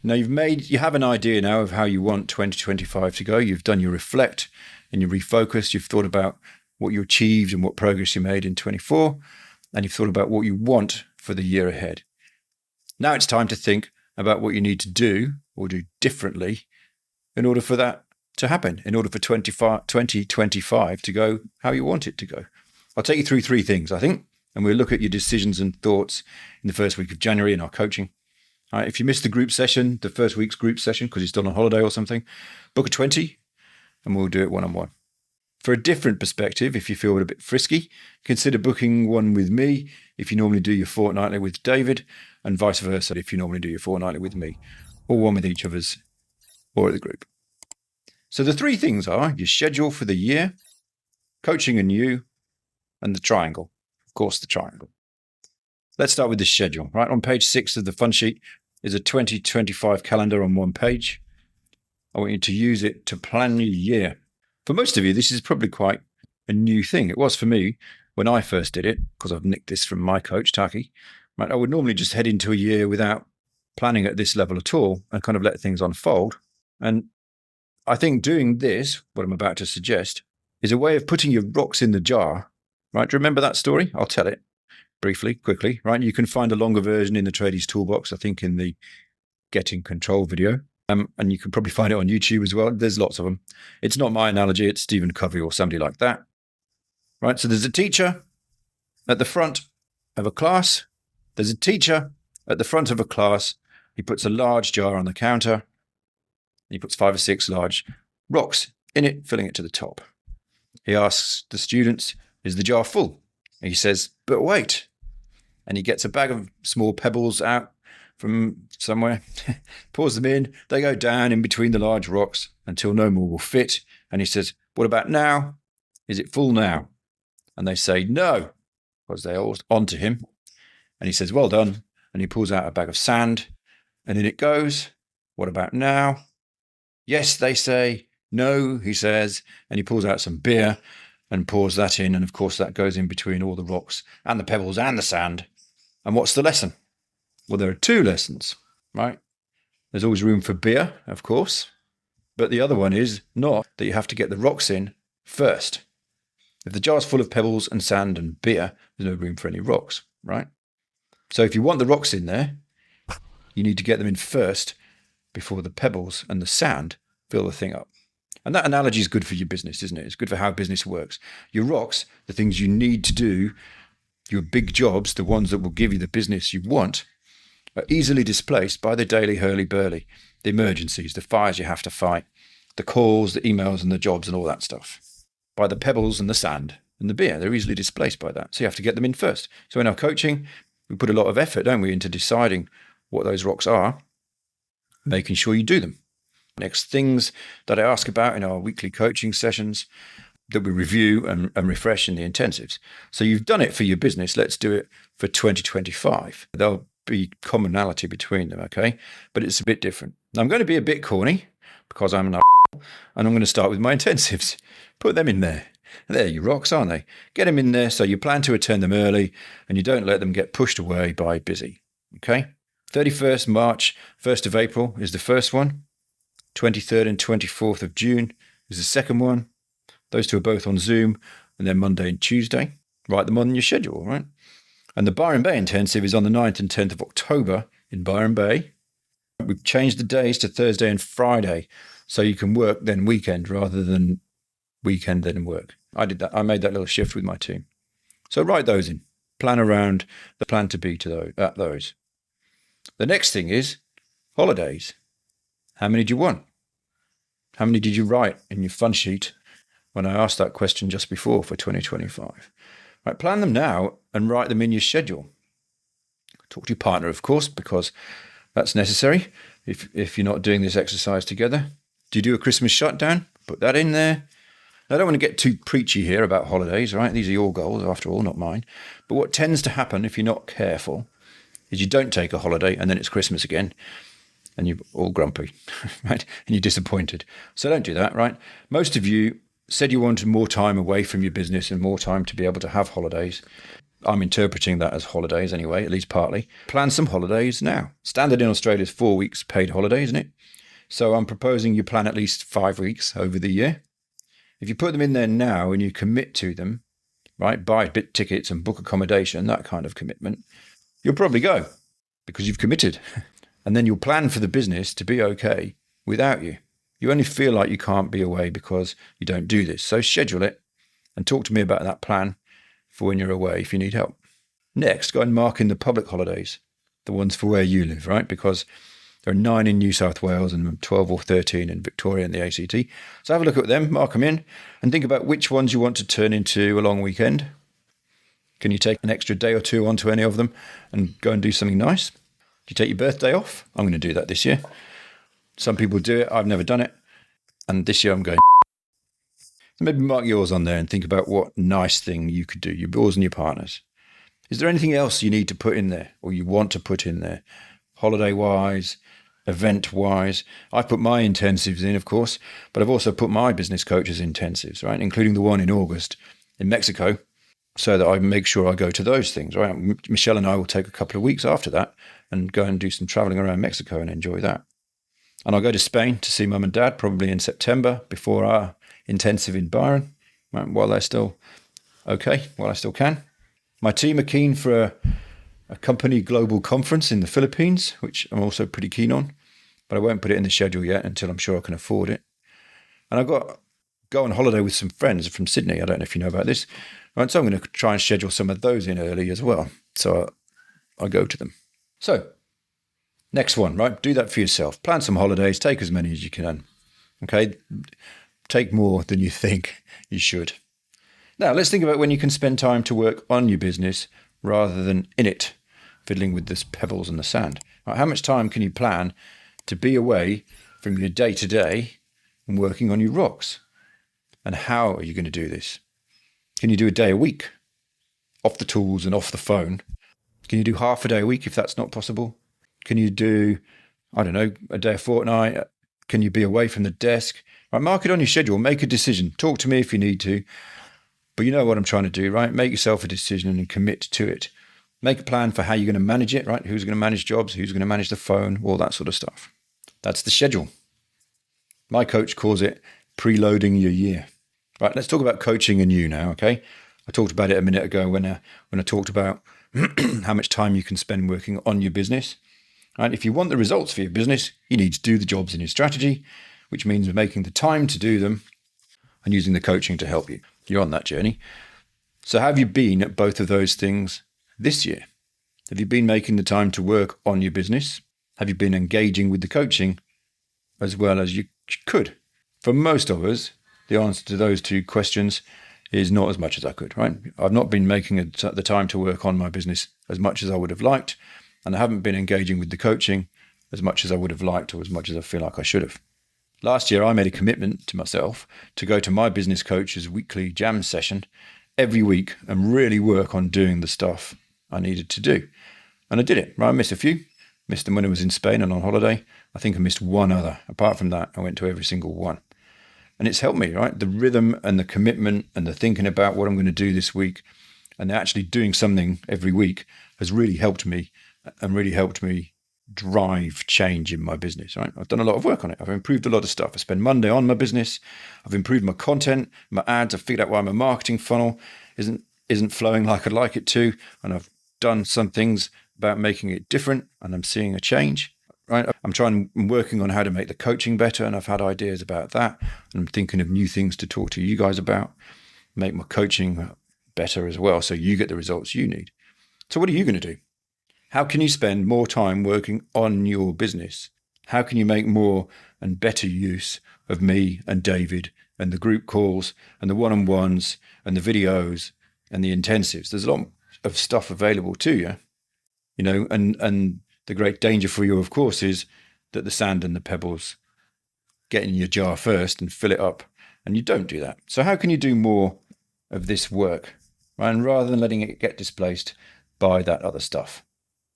Now you have an idea now of how you want 2025 to go. You've done your reflect and your refocus. You've thought about what you achieved and what progress you made in 24, and you've thought about what you want for the year ahead. Now it's time to think about what you need to do or do differently in order for that to happen, in order for 2025 to go how you want it to go. I'll take you through three things, I think, and we'll look at your decisions and thoughts in the first week of January in our coaching. All right, if you missed the group session, the first week's group session, because you're still on holiday or something, book a 20 and we'll do it one-on-one. For a different perspective, if you feel a bit frisky, consider booking one with me if you normally do your fortnightly with David, and vice versa if you normally do your fortnightly with me, or one with each of us or at the group. So the three things are your schedule for the year, coaching and you, and the triangle. Of course, the triangle. Let's start with the schedule. Right on page 6 of the fun sheet is a 2025 calendar on one page. I want you to use it to plan your year. For most of you, this is probably quite a new thing. It was for me when I first did it, because I've nicked this from my coach, Taki. Right, I would normally just head into a year without planning at this level at all and kind of let things unfold. And I think doing this, what I'm about to suggest, is a way of putting your rocks in the jar. Right? Do you remember that story? I'll tell it briefly, quickly. Right? You can find a longer version in the Tradies Toolbox, I think in the Getting Control video. And you can probably find it on YouTube as well. There's lots of them. It's not my analogy. It's Stephen Covey or somebody like that. Right? So there's a teacher at the front of a class. There's a teacher at the front of a class. He puts a large jar on the counter. He puts 5 or 6 large rocks in it, filling it to the top. He asks the students, is the jar full? And he says, but wait. And he gets a bag of small pebbles out from somewhere, pours them in. They go down in between the large rocks until no more will fit. And he says, what about now? Is it full now? And they say, no, because they're all onto him. And he says, well done. And he pulls out a bag of sand and in it goes. What about now? Yes, they say. No, he says. And he pulls out some beer and pours that in. And of course, that goes in between all the rocks and the pebbles and the sand. And what's the lesson? Well, there are 2 lessons, right? There's always room for beer, of course. But the other one is not that you have to get the rocks in first. If the jar's full of pebbles and sand and beer, there's no room for any rocks, right? So if you want the rocks in there, you need to get them in first before the pebbles and the sand fill the thing up. And that analogy is good for your business, isn't it? It's good for how business works. Your rocks, the things you need to do, your big jobs, the ones that will give you the business you want, are easily displaced by the daily hurly-burly, the emergencies, the fires you have to fight, the calls, the emails and the jobs and all that stuff. By the pebbles and the sand and the beer, they're easily displaced by that. So you have to get them in first. So in our coaching, we put a lot of effort, don't we, into deciding what those rocks are, making sure you do them. Next, things that I ask about in our weekly coaching sessions that we review and refresh in the intensives. So you've done it for your business. Let's do it for 2025. There'll be commonality between them, okay? But it's a bit different. Now, I'm going to be a bit corny because I'm an and I'm going to start with my intensives. Put them in there. They're your rocks, aren't they? Get them in there so you plan to attend them early and you don't let them get pushed away by busy, okay? 31st March, 1st of April is the first one. 23rd and 24th of June is the second one. Those 2 are both on Zoom, and then Monday and Tuesday. Write them on your schedule, right? And the Byron Bay Intensive is on the 9th and 10th of October in Byron Bay. We've changed the days to Thursday and Friday, so you can work then weekend rather than weekend then work. I did that. I made that little shift with my team. So write those in. Plan around the plan to be to those. The next thing is holidays. How many do you want? How many did you write in your fun sheet when I asked that question just before for 2025? Right, plan them now and write them in your schedule. Talk to your partner, of course, because that's necessary if you're not doing this exercise together. Do you do a Christmas shutdown? Put that in there. I don't want to get too preachy here about holidays, right? These are your goals, after all, not mine. But what tends to happen if you're not careful is you don't take a holiday and then it's Christmas again and you're all grumpy, right? And you're disappointed. So don't do that, right? Most of you said you wanted more time away from your business and more time to be able to have holidays. I'm interpreting that as holidays anyway, at least partly. Plan some holidays now. Standard in Australia is 4 weeks paid holiday, isn't it? So I'm proposing you plan at least 5 weeks over the year. If you put them in there now and you commit to them, right, buy bit tickets and book accommodation, that kind of commitment, you'll probably go because you've committed. And then you'll plan for the business to be okay without you. You only feel like you can't be away because you don't do this. So schedule it and talk to me about that plan for when you're away if you need help. Next, go and mark in the public holidays, the ones for where you live, right? Because there are 9 in New South Wales and 12 or 13 in Victoria and the ACT. So have a look at them, mark them in, and think about which ones you want to turn into a long weekend. Can you take an extra day or two onto any of them and go and do something nice? Do you take your birthday off? I'm going to do that this year. Some people do it. I've never done it. And this year I'm going. So maybe mark yours on there and think about what nice thing you could do, yours and your partner's. Is there anything else you need to put in there or you want to put in there? Holiday-wise, event-wise. I put my intensives in, of course, but I've also put my business coaches intensives, right, including the one in August in Mexico, so that I make sure I go to those things, right? Michelle and I will take a couple of weeks after that and go and do some traveling around Mexico and enjoy that. And I'll go to Spain to see Mum and Dad probably in September before our intensive in Byron, right, while they're still okay, while I still can. My team are keen for a company global conference in the Philippines, which I'm also pretty keen on, but I won't put it in the schedule yet until I'm sure I can afford it. And I've got to go on holiday with some friends from Sydney. I don't know if you know about this. Right, so I'm going to try and schedule some of those in early as well. So I'll go to them. So next one, right? Do that for yourself. Plan some holidays. Take as many as you can. Okay? Take more than you think you should. Now, let's think about when you can spend time to work on your business rather than in it, fiddling with the pebbles and the sand. Right, how much time can you plan to be away from your day-to-day and working on your rocks? And how are you going to do this? Can you do a day a week off the tools and off the phone? Can you do half a day a week if that's not possible? Can you do, I don't know, a day a fortnight? Can you be away from the desk? Right, mark it on your schedule. Make a decision. Talk to me if you need to. But you know what I'm trying to do, right? Make yourself a decision and commit to it. Make a plan for how you're going to manage it, right? Who's going to manage jobs? Who's going to manage the phone? All that sort of stuff. That's the schedule. My coach calls it preloading your year. Right, let's talk about coaching and you now, okay? I talked about it a minute ago when I talked about how much time you can spend working on your business. Right? If you want the results for your business, you need to do the jobs in your strategy, which means making the time to do them and using the coaching to help you. You're on that journey. So have you been at both of those things this year? Have you been making the time to work on your business? Have you been engaging with the coaching as well as you could? For most of us, the answer to those two questions is not as much as I could, right? I've not been making the time to work on my business as much as I would have liked, and I haven't been engaging with the coaching as much as I would have liked or as much as I feel like I should have. Last year, I made a commitment to myself to go to my business coach's weekly jam session every week and really work on doing the stuff I needed to do. And I did it, right? I missed a few. Missed them when I was in Spain and on holiday. I think I missed one other. Apart from that, I went to every single one. And it's helped me, right? The rhythm and the commitment and the thinking about what I'm going to do this week and actually doing something every week has really helped me and really helped me drive change in my business, right? I've done a lot of work on it. I've improved a lot of stuff. I spend Monday on my business. I've improved my content, my ads. I've figured out why my marketing funnel isn't flowing like I'd like it to. And I've done some things about making it different and I'm seeing a change. Right, I'm working on how to make the coaching better, and I've had ideas about that. And I'm thinking of new things to talk to you guys about, make my coaching better as well, so you get the results you need. So what are you going to do? How can you spend more time working on your business? How can you make more and better use of me and David and the group calls and the one-on-ones and the videos and the intensives? There's a lot of stuff available to you, you know, and the great danger for you, of course, is that the sand and the pebbles get in your jar first and fill it up, and you don't do that. So how can you do more of this work, right? And rather than letting it get displaced by that other stuff,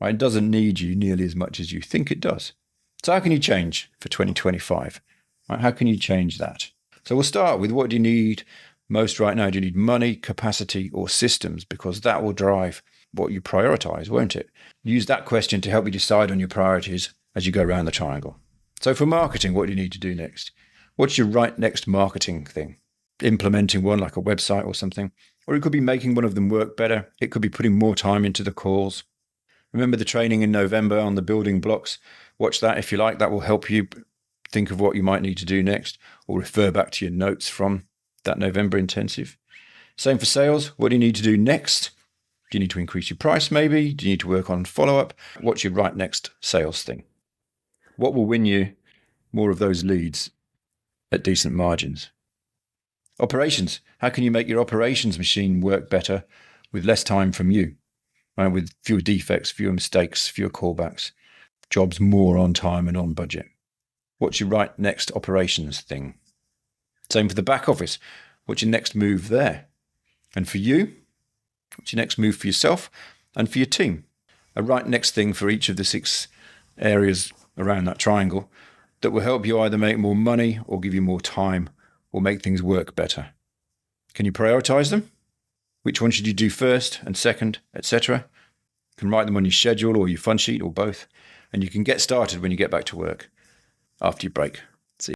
right? It doesn't need you nearly as much as you think it does. So how can you change for 2025? Right? How can you change that? So we'll start with what do you need most right now? Do you need money, capacity, or systems? Because that will drive what you prioritize, won't it? Use that question to help you decide on your priorities as you go around the triangle. So for marketing, what do you need to do next? What's your right next marketing thing? Implementing one like a website or something. Or it could be making one of them work better. It could be putting more time into the calls. Remember the training in November on the building blocks? Watch that if you like. That will help you think of what you might need to do next, or refer back to your notes from that November intensive. Same for sales. What do you need to do next? Do you need to increase your price maybe? Do you need to work on follow-up? What's your right next sales thing? What will win you more of those leads at decent margins? Operations. How can you make your operations machine work better with less time from you? Right? With fewer defects, fewer mistakes, fewer callbacks, jobs more on time and on budget. What's your right next operations thing? Same for the back office. What's your next move there? And for you, what's your next move for yourself and for your team? A right next thing for each of the 6 areas around that triangle that will help you either make more money or give you more time or make things work better. Can you prioritize them? Which one should you do first and second, etc.? You can write them on your schedule or your fun sheet or both, and you can get started when you get back to work after your break.